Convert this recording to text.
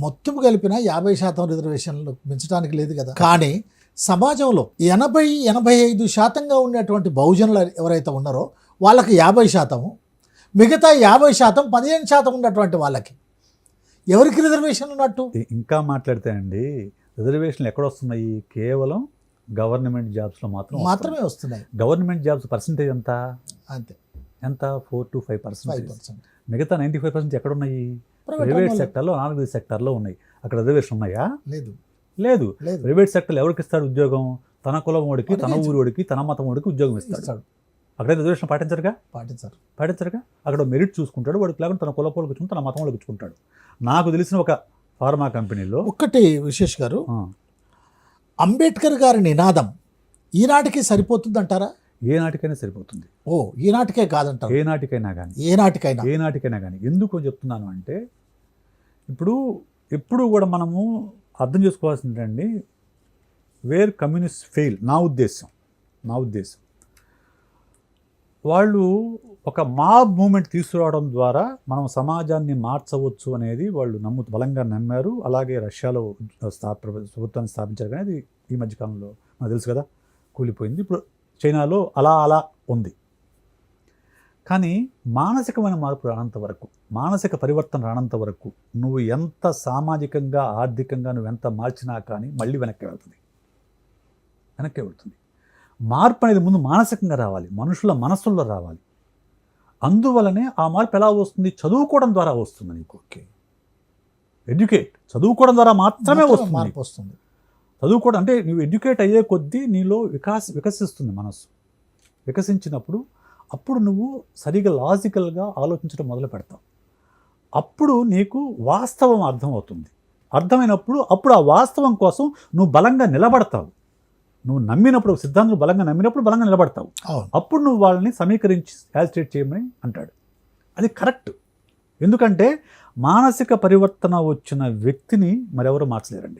మొత్తం కలిపిన 50% రిజర్వేషన్లు పెంచడానికి లేదు కదా. కానీ సమాజంలో 80-85% ఉన్నటువంటి బహుజనులు ఎవరైతే ఉన్నారో వాళ్ళకి 50%, మిగతా 50% 15% ఉన్నటువంటి వాళ్ళకి ఎవరికి రిజర్వేషన్ ఉన్నట్టు? ఇంకా మాట్లాడితే అండి, రిజర్వేషన్లు ఎక్కడ వస్తున్నాయి? కేవలం గవర్నమెంట్ జాబ్స్లో మాత్రమే వస్తున్నాయి. గవర్నమెంట్ జాబ్స్ పర్సంటేజ్ ఎంత? అంతే, ఎంత? 4 to 5%. మిగతా 95% ఎక్కడున్నాయి? ప్రైవేట్ సెక్టర్లో, 4 సెక్టర్లో ఉన్నాయి. అక్కడ రిజర్వేషన్ ఉన్నాయా? లేదు. ప్రైవేట్ సెక్టర్లో ఎవరికి ఇస్తాడు ఉద్యోగం? తన కులం వాడికి, తన ఊరి వాడికి, తన మతం వాడికి ఉద్యోగం ఇస్తాడు. అక్కడ రిజర్వేషన్ పాటించరుగా. అక్కడ మెరిట్ చూసుకుంటాడు, వాడికి లేకుండా తన కుల వాళ్ళకి ఇచ్చుకుంటాడు, తన మతం వాళ్ళకి ఇచ్చుకుంటాడు. నాకు తెలిసిన ఒక ఫార్మా కంపెనీలో ఒక్కటి విశేష్ గారు, అంబేద్కర్ గారి నినాదం ఈనాటికి సరిపోతుంది అంటారా? ఏ నాటికైనా సరిపోతుంది. ఈనాటికే కాదంటారు? ఏనాటికైనా కానీ. ఎందుకు చెప్తున్నాను అంటే, ఎప్పుడు కూడా మనము అర్థం చేసుకోవాల్సింది అండి, వేర్ కమ్యూనిస్ట్ ఫెయిల్, నా ఉద్దేశం వాళ్ళు ఒక మాబ్ మూమెంట్ తీసుకురావడం ద్వారా మనం సమాజాన్ని మార్చవచ్చు అనేది వాళ్ళు బలంగా నమ్మారు. అలాగే రష్యాలో ప్రభుత్వాన్ని స్థాపించారు, కానీ అది ఈ మధ్యకాలంలో మనకు తెలుసు కదా, కూలిపోయింది. ఇప్పుడు చైనాలో అలా ఉంది. కానీ మానసికమైన మార్పు రానంత వరకు, మానసిక పరివర్తన రానంత వరకు నువ్వు ఎంత సామాజికంగా, ఆర్థికంగా నువ్వు ఎంత మార్చినా కానీ మళ్ళీ వెనక్కి వెళ్తుంది. మార్పు అనేది ముందు మానసికంగా రావాలి, మనుషుల మనస్సుల్లో రావాలి. అందువలనే ఆ మార్పు ఎలా వస్తుంది? చదువుకోవడం ద్వారా వస్తుంది. నీకు చదువుకోవడం ద్వారా మాత్రమే మార్పు వస్తుంది. చదువుకోవడం అంటే నువ్వు ఎడ్యుకేట్ అయ్యే కొద్దీ నీలో వికసిస్తుంది మనస్సు. వికసించినప్పుడు అప్పుడు నువ్వు సరిగా లాజికల్గా ఆలోచించడం మొదలు పెడతావు. అప్పుడు నీకు వాస్తవం అర్థమవుతుంది. అర్థమైనప్పుడు ఆ వాస్తవం కోసం నువ్వు బలంగా నిలబడతావు. నువ్వు నమ్మినప్పుడు, సిద్ధాంతం బలంగా నమ్మినప్పుడు బలంగా నిలబడతావు. అప్పుడు నువ్వు వాళ్ళని సమీకరించి యాజిటేట్ చేయమని అంటాడు. అది కరెక్ట్. ఎందుకంటే మానసిక పరివర్తన వచ్చిన వ్యక్తిని మరెవరు మార్చలేరండి.